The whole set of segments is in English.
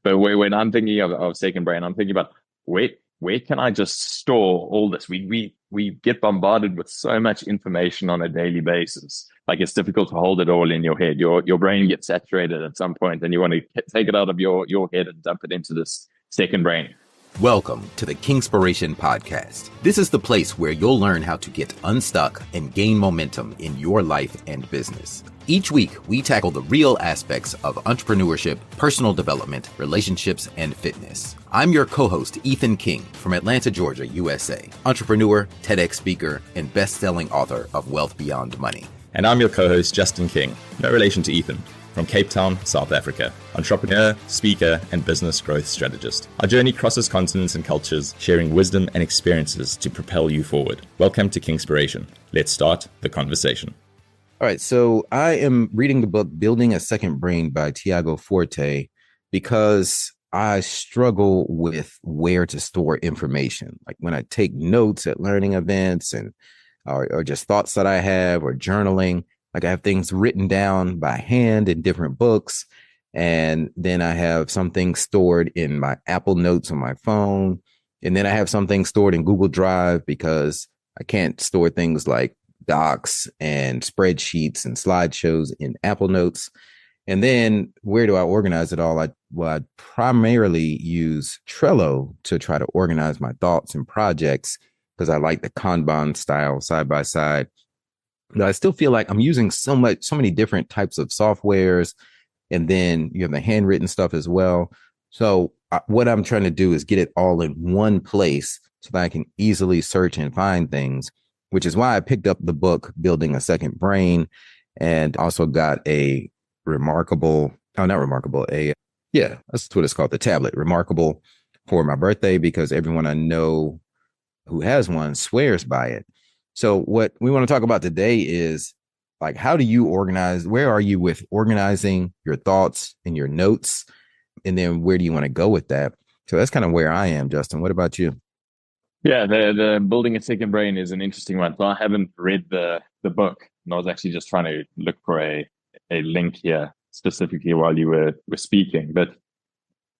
But when I'm thinking of second brain, I'm thinking about where can I just store all this? We get bombarded with so much information on a daily basis. Like it's difficult to hold it all in your head. Your brain gets saturated at some point, and you want to take it out of your head and dump it into this second brain. Welcome to the Kingspiration Podcast. This is the place where you'll learn how to get unstuck and gain momentum in your life and business. Each week, we tackle the real aspects of entrepreneurship, personal development, relationships, and fitness. I'm your co-host, Ethan King from Atlanta, Georgia, USA, entrepreneur, TEDx speaker, and best-selling author of Wealth Beyond Money. And I'm your co-host, Justin King, no relation to Ethan, from Cape Town, South Africa, entrepreneur, speaker, and business growth strategist. Our journey crosses continents and cultures, sharing wisdom and experiences to propel you forward. Welcome to Kingspiration. Let's start the conversation. All right, so I am reading the book Building a Second Brain by Tiago Forte because I struggle with where to store information. Like when I take notes at learning events and or just thoughts that I have or journaling, like I have things written down by hand in different books. And then I have some things stored in my Apple Notes on my phone. And then I have some things stored in Google Drive because I can't store things like docs and spreadsheets and slideshows in Apple Notes. And then where do I organize it all? I primarily use Trello to try to organize my thoughts and projects because I like the Kanban style side by side. But I still feel like I'm using so many different types of softwares. And then you have the handwritten stuff as well. So what I'm trying to do is get it all in one place so that I can easily search and find things, which is why I picked up the book, Building a Second Brain, and also got that's what it's called, the tablet, Remarkable, for my birthday, because everyone I know who has one swears by it. So what we want to talk about today is like, how do you organize? Where are you with organizing your thoughts and your notes? And then where do you want to go with that? So that's kind of where I am, Justin. What about you? Yeah, the Building a Second Brain is an interesting one. So I haven't read the book, and I was actually just trying to look for a link here specifically while you were speaking. But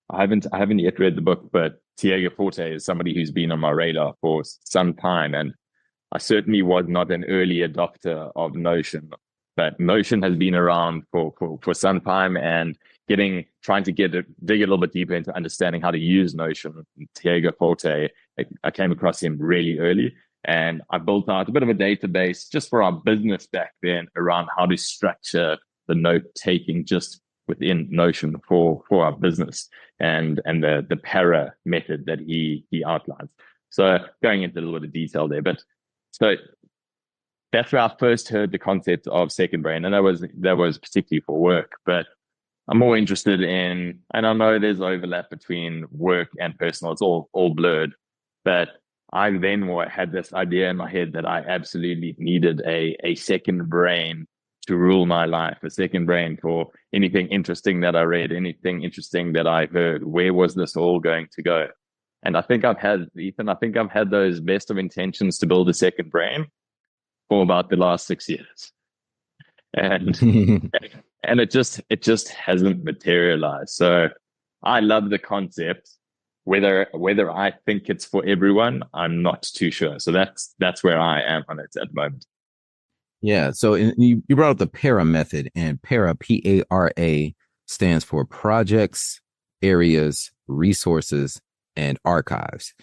I haven't yet read the book. But Tiago Forte is somebody who's been on my radar for some time, and I certainly was not an early adopter of Notion, but Notion has been around for some time, and trying to dig a little bit deeper into understanding how to use Notion. Tiago Forte, I came across him really early, and I built out a bit of a database just for our business back then around how to structure the note taking just within Notion for our business, and the para method that he outlines. So going into a little bit of detail there, but so that's where I first heard the concept of second brain, and that was particularly for work. But I'm more interested in, and I know there's overlap between work and personal; it's all blurred. But I then had this idea in my head that I absolutely needed a second brain to rule my life, a second brain for anything interesting that I read, anything interesting that I heard. Where was this all going to go? And I think I've had those best of intentions to build a second brain for about the last 6 years. And and it just hasn't materialized. So I love the concept. Whether I think it's for everyone, I'm not too sure. So that's where I am on it at the moment. Yeah. So you brought up the para method, and para, PARA, stands for projects, areas, resources, and archives.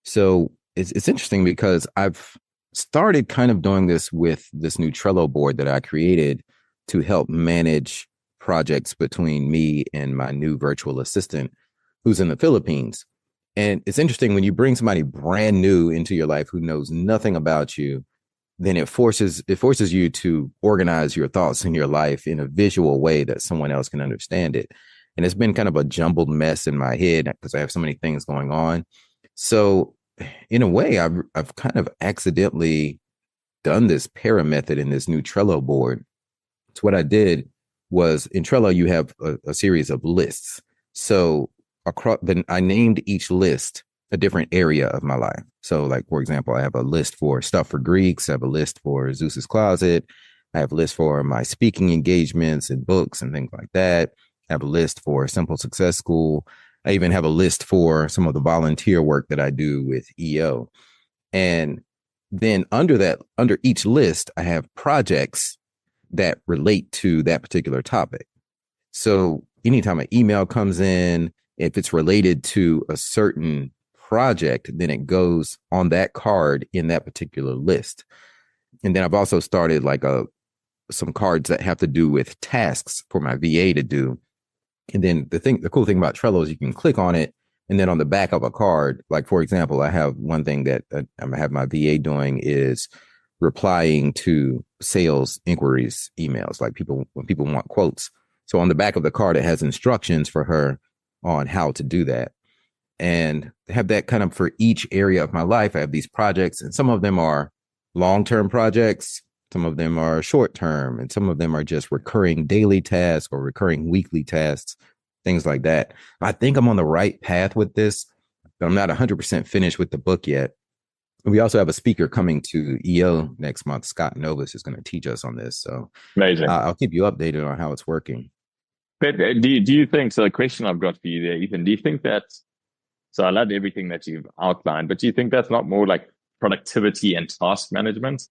So it's interesting because I've started kind of doing this with this new Trello board that I created to help manage projects between me and my new virtual assistant who's in the Philippines. And it's interesting when you bring somebody brand new into your life who knows nothing about you, then it forces you to organize your thoughts in your life in a visual way that someone else can understand it. And it's been kind of a jumbled mess in my head because I have so many things going on. So in a way, I've kind of accidentally done this para method in this new Trello board. So what I did was, in Trello, you have a series of lists. So then I named each list a different area of my life. So like, for example, I have a list for stuff for Greeks. I have a list for Zeus's Closet. I have a list for my speaking engagements and books and things like that. have a list for Simple Success School. I even have a list for some of the volunteer work that I do with EO. And then under each list, I have projects that relate to that particular topic. So anytime an email comes in, if it's related to a certain project, then it goes on that card in that particular list. And then I've also started like some cards that have to do with tasks for my VA to do. And then the cool thing about Trello is you can click on it, and then on the back of a card, like for example, I have one thing that I'm gonna have my VA doing is replying to sales inquiries emails, like when people want quotes. So on the back of the card, it has instructions for her on how to do that. And have that kind of for each area of my life. I have these projects, and some of them are long-term projects, some of them are short-term, and some of them are just recurring daily tasks or recurring weekly tasks, things like that. I think I'm on the right path with this, but I'm not 100% finished with the book yet. We also have a speaker coming to EO next month. Scott Novus is going to teach us on this. So Amazing. I'll keep you updated on how it's working. But do you think, so the question I've got for you there, Ethan, do you think that's, so I love everything that you've outlined, but do you think that's not more like productivity and task management?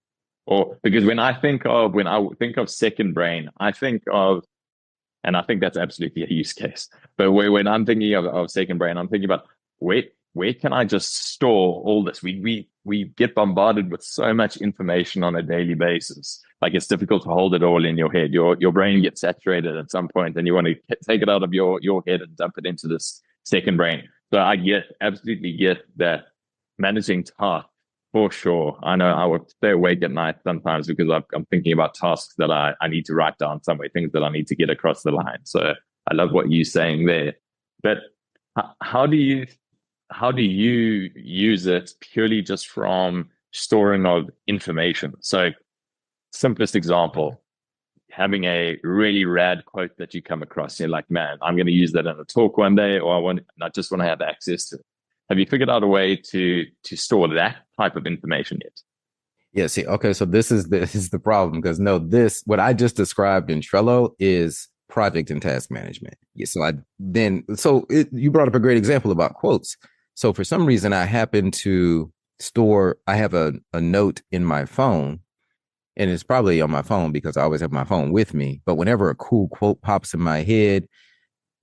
Or because when I think of second brain, I think of, and I think that's absolutely a use case. But when I'm thinking of second brain, I'm thinking about where can I just store all this? We get bombarded with so much information on a daily basis. Like it's difficult to hold it all in your head. Your brain gets saturated at some point, and you want to take it out of your head and dump it into this second brain. So I absolutely get that managing tasks for sure. I know I would stay awake at night sometimes because I'm thinking about tasks that I need to write down somewhere, things that I need to get across the line. So I love what you're saying there. But how do you use it purely just from storing of information? So simplest example, having a really rad quote that you come across, you're like, man, I'm going to use that in a talk one day, or I just want to have access to it. Have you figured out a way to store that type of information yet? Yeah, see, okay, so this is the problem, because what I just described in Trello is project and task management. Yeah, you brought up a great example about quotes. So for some reason, I happen to I have a note in my phone, and it's probably on my phone because I always have my phone with me. But whenever a cool quote pops in my head,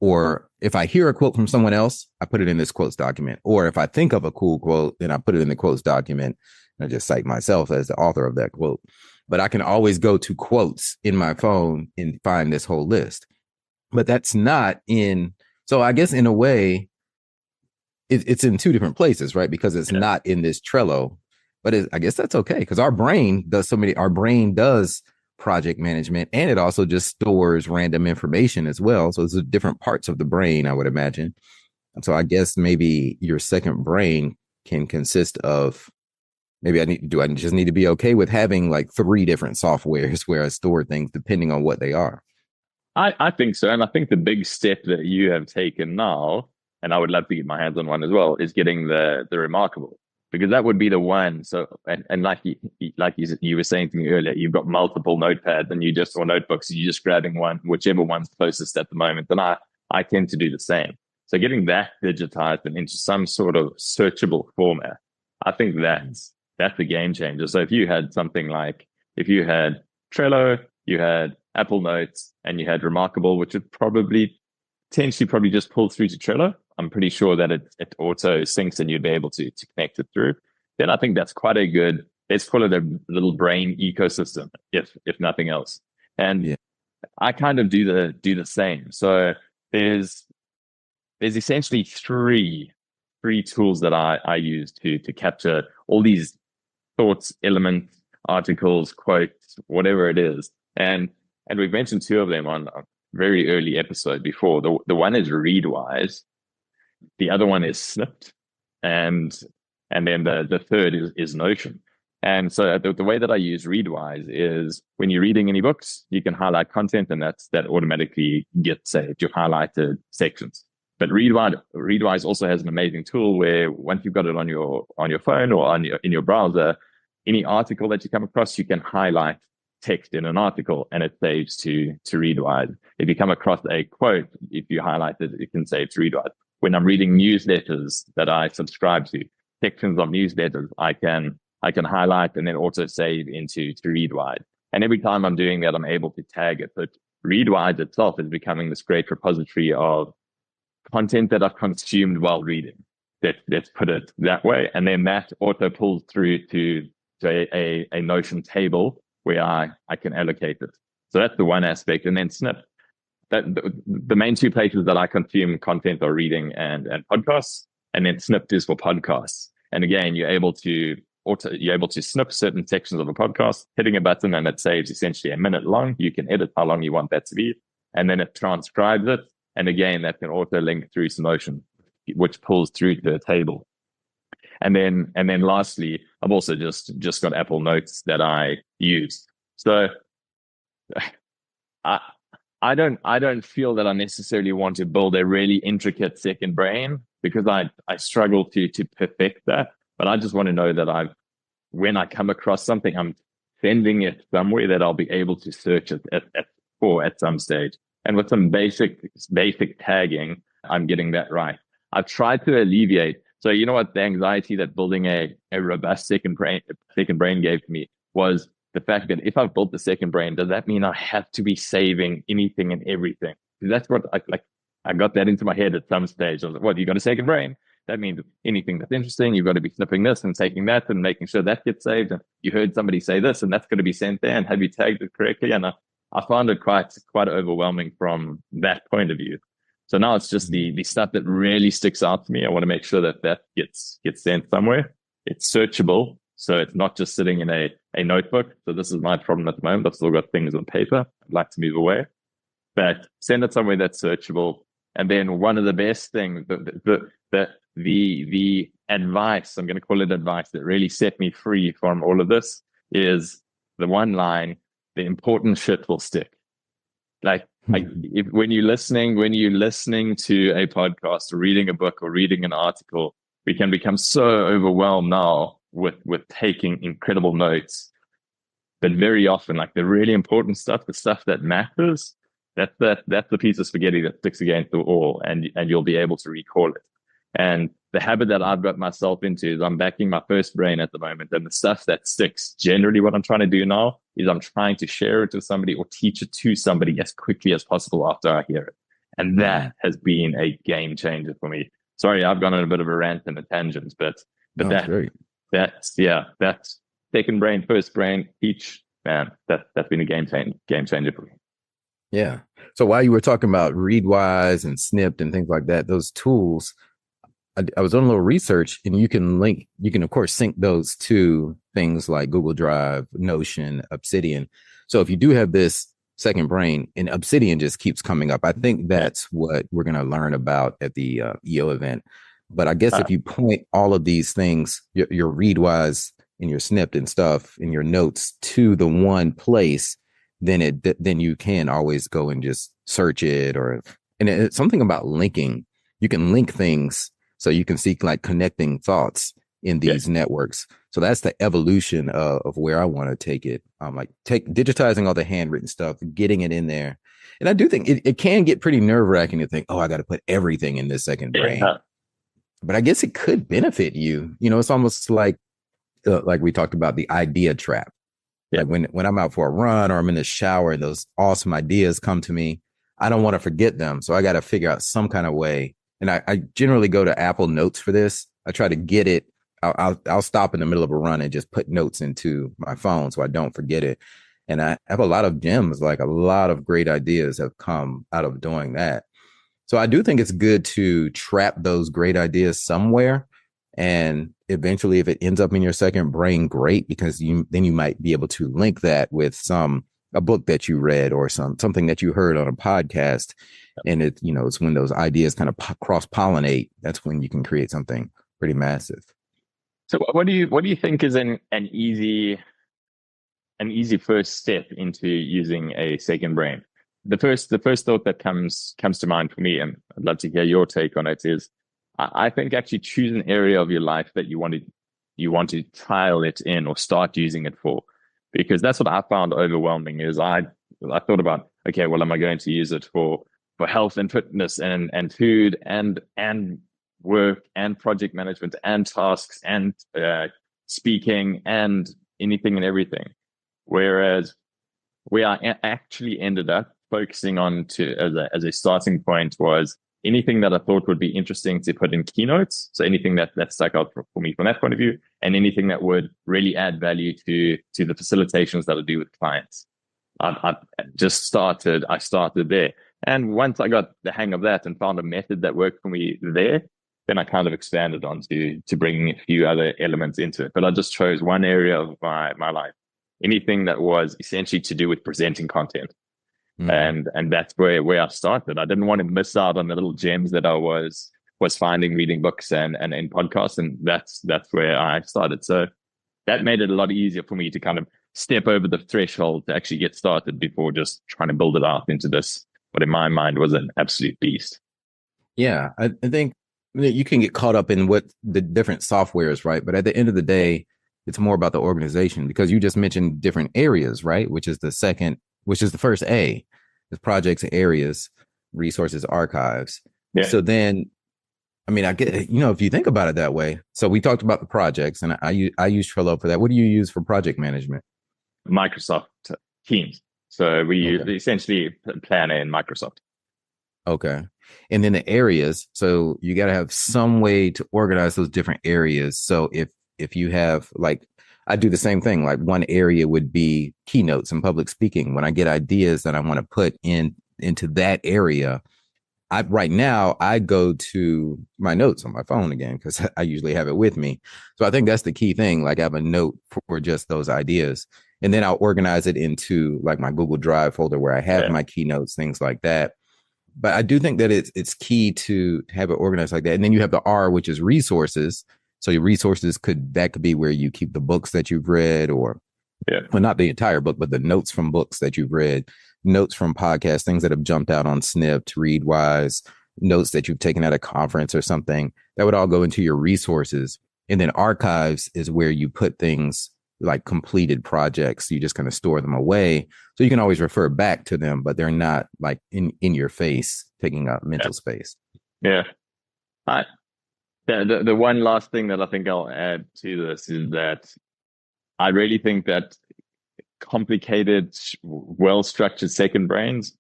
or if I hear a quote from someone else, I put it in this quotes document. Or if I think of a cool quote, then I put it in the quotes document. And I just cite myself as the author of that quote. But I can always go to quotes in my phone and find this whole list. But that's not in. So I guess in a way, it's in two different places, right? Because it's not in this Trello. But I guess that's okay, because our brain does project management, and it also just stores random information as well. So it's different parts of the brain, I would imagine. And so I guess maybe your second brain can consist of, maybe I just need to be okay with having like 3 different softwares where I store things depending on what they are. I think so. And I think the big step that you have taken now, and I would love to get my hands on one as well, is getting the Remarkable, because that would be the one. So, and like you were saying to me earlier, you've got multiple notepads or notebooks, you're just grabbing one, whichever one's closest at the moment. And I tend to do the same. So getting that digitized and into some sort of searchable format, I think that's a game changer. So if you had Trello, you had Apple Notes, and you had Remarkable, which would potentially just pull through to Trello. I'm pretty sure that it auto syncs and you'd be able to connect it through. Then I think that's quite a good, let's call it a little brain ecosystem, if nothing else. And I kind of do the same. So there's essentially three tools that I use to capture all these thoughts, elements, articles, quotes, whatever it is. And we've mentioned 2 of them on a very early episode before. The one is Readwise, the other one is Snipd, and then the third is Notion. And so the way that I use Readwise is when you're reading any books, you can highlight content, and that automatically gets saved, your highlighted sections. But Readwise also has an amazing tool where once you've got it on your phone or in your browser, any article that you come across, you can highlight text in an article and it saves to Readwise. If you come across a quote, if you highlight it, it can save to Readwise. When I'm reading newsletters that I subscribe to, sections of newsletters, I can highlight and then also save into to Readwise. And every time I'm doing that, I'm able to tag it. But Readwise itself is becoming this great repository of content that I've consumed while reading. Let's put it that way. And then that auto pulls through to a Notion table where I can allocate it. So that's the one aspect. And then Snip. The main two places that I consume content are reading and podcasts. And then Snip is for podcasts. And again, you're able to snip certain sections of a podcast, hitting a button, and it saves essentially a minute long. You can edit how long you want that to be. And then it transcribes it. And again, that can auto link through to Notion, which pulls through to a table. And then lastly, I've also just got Apple Notes that I use. So I don't feel that I necessarily want to build a really intricate second brain, because I struggle to perfect that. But I just want to know that when I come across something, I'm sending it somewhere that I'll be able to search it at some stage. And with some basic tagging, I'm getting that right. I've tried to alleviate. So you know what, the anxiety that building a robust second brain gave me was the fact that if I've built the second brain, does that mean I have to be saving anything and everything? Because that's what I got that into my head at some stage. I was like, what, you got a second brain? That means anything that's interesting, you've got to be snipping this and taking that and making sure that gets saved. And you heard somebody say this, and that's going to be sent there. And have you tagged it correctly? And I found it quite overwhelming from that point of view. So now it's just the stuff that really sticks out to me. I want to make sure that gets sent somewhere. It's searchable, so it's not just sitting in a notebook. So this is my problem at the moment. I've still got things on paper. I'd like to move away, but send it somewhere that's searchable. And then one of the best things, the advice, I'm going to call it advice, that really set me free from all of this is the one line: the important shit will stick. When you're listening to a podcast or reading a book or reading an article, we can become so overwhelmed now with taking incredible notes. But very often, like the really important stuff, the stuff that matters, that's the piece of spaghetti that sticks against the wall, and you'll be able to recall it. And the habit that I've got myself into is I'm backing my first brain at the moment. And the stuff that sticks, generally what I'm trying to do now is I'm trying to share it with somebody or teach it to somebody as quickly as possible after I hear it. And that has been a game changer for me. Sorry, I've gone on a bit of a rant and a tangent, but that's second brain, first brain, each, man, that's been a game changer for me. Yeah. So while you were talking about Readwise and Snipd and things like that, those tools, I was doing a little research, and you can of course sync those to things like Google Drive, Notion, Obsidian. So if you do have this second brain, and Obsidian just keeps coming up, I think that's what we're going to learn about at the EO event. But I guess if you point all of these things, your Readwise and your Snipd and stuff in your notes to the one place, then you can always go and just search it. And it's something about linking. You can link things, so you can see like connecting thoughts in these networks. So that's the evolution of where I want to take it. Digitizing all the handwritten stuff, getting it in there. And I do think it can get pretty nerve-wracking to think, oh, I got to put everything in this second brain. But I guess it could benefit you. You know, it's almost like we talked about the idea trap. Like when I'm out for a run or I'm in the shower, those awesome ideas come to me. I don't want to forget them. So I got to figure out some kind of way. And I generally go to Apple Notes for this. I try to get it. I'll stop in the middle of a run and just put notes into my phone so I don't forget it. And I have a lot of gems, like a lot of great ideas have come out of doing that. So I do think it's good to trap those great ideas somewhere. And eventually, if it ends up in your second brain, great, because then you might be able to link that with a book that you read or something that you heard on a podcast. And it's when those ideas kind of cross-pollinate, that's when you can create something pretty massive. So what do you think is an easy first step into using a second brain? The first thought that comes to mind for me, and I'd love to hear your take on it, is I think actually choose an area of your life that you want to trial it in or start using it for. because that's what I found overwhelming. Is I thought about, okay, well, am I going to use it for health and fitness and food and work and project management and tasks and speaking and anything and everything? Whereas where I actually ended up focusing on as a starting point was anything that I thought would be interesting to put in keynotes. So anything that stuck out for me from that point of view, and anything that would really add value to the facilitations that I do with clients. I started there. And once I got the hang of that and found a method that worked for me there, then I kind of expanded on to bringing a few other elements into it. But I just chose one area of my life, anything that was essentially to do with presenting content. And that's where I started. I didn't want to miss out on the little gems that I was finding reading books and in podcasts. And that's where I started. So that made it a lot easier for me to kind of step over the threshold to actually get started before just trying to build it out into this, what in my mind was an absolute beast. Yeah, I think you can get caught up in what the different softwares, right? But at the end of the day, it's more about the organization, because you just mentioned different areas, right? Which is the first A, is projects, areas, resources, archives. Yeah. So then, I mean, I get, if you think about it that way. So we talked about the projects, and I use Trello for that. What do you use for project management? Microsoft Teams. So we use essentially Planner in Microsoft. Okay. And then the areas. So you got to have some way to organize those different areas. So if you have, like, I do the same thing. Like, one area would be keynotes and public speaking. When I get ideas that I want to put into that area, right now I go to my notes on my phone again, because I usually have it with me. So I think that's the key thing. Like, I have a note for just those ideas, and then I'll organize it into like my Google Drive folder where I have my keynotes, things like that. But I do think that it's key to have it organized like that. And then you have the R, which is resources. So your resources could be where you keep the books that you've read, or well, not the entire book, but the notes from books that you've read, notes from podcasts, things that have jumped out on Snipd, Readwise, notes that you've taken at a conference or something. That would all go into your resources. And then archives is where you put things like completed projects. You just kind of store them away, so you can always refer back to them, but they're not like in your face, taking up mental space. Yeah. The one last thing that I think I'll add to this is that I really think that complicated, well-structured second brains,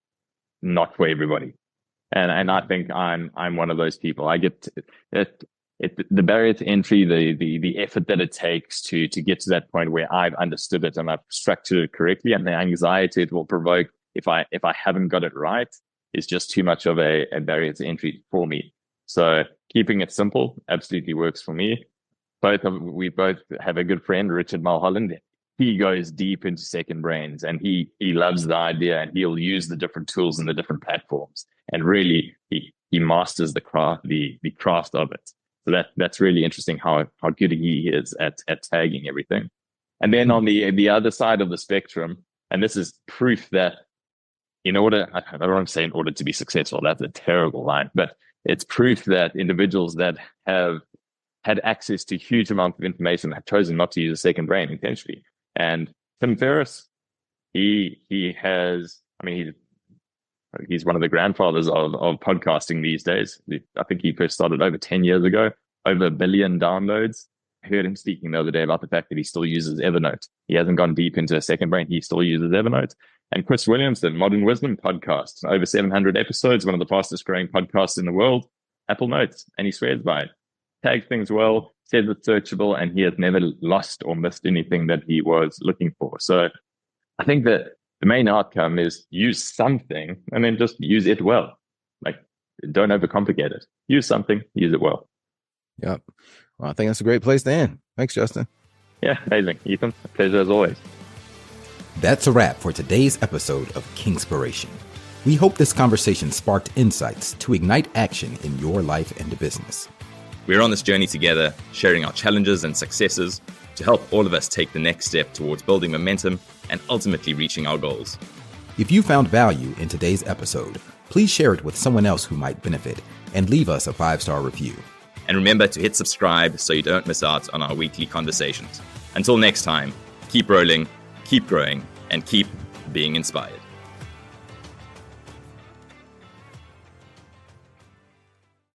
not for everybody. And I think I'm one of those people. I get the barrier to entry, the effort that it takes to get to that point where I've understood it and I've structured it correctly, and the anxiety it will provoke if I haven't got it right is just too much of a barrier to entry for me. So keeping it simple absolutely works for me. We both have a good friend, Richard Mulholland. He goes deep into second brains, and he loves the idea, and he'll use the different tools and the different platforms, and really he masters the craft of it. So that's really interesting how good he is at tagging everything. And then on the other side of the spectrum, and this is proof that I don't want to say in order to be successful, that's a terrible line, but it's proof that individuals that have had access to huge amounts of information have chosen not to use a second brain intentionally. And Tim Ferriss, he's one of the grandfathers of podcasting these days. I think he first started over 10 years ago, over 1 billion downloads. I heard him speaking the other day about the fact that he still uses Evernote. He hasn't gone deep into a second brain. He still uses Evernote. And Chris Williamson, Modern Wisdom podcast, over 700 episodes, one of the fastest growing podcasts in the world, Apple Notes, and he swears by it. Tags things well, says it's searchable, and he has never lost or missed anything that he was looking for. So I think that the main outcome is use something and then just use it well. Like, don't overcomplicate it. Use something, use it well. Yep. Well, I think that's a great place to end. Thanks, Justin. Yeah, amazing. Ethan, a pleasure as always. That's a wrap for today's episode of Kingspiration. We hope this conversation sparked insights to ignite action in your life and business. We're on this journey together, sharing our challenges and successes to help all of us take the next step towards building momentum and ultimately reaching our goals. If you found value in today's episode, please share it with someone else who might benefit and leave us a 5-star review. And remember to hit subscribe so you don't miss out on our weekly conversations. Until next time, keep rolling, keep growing, and keep being inspired.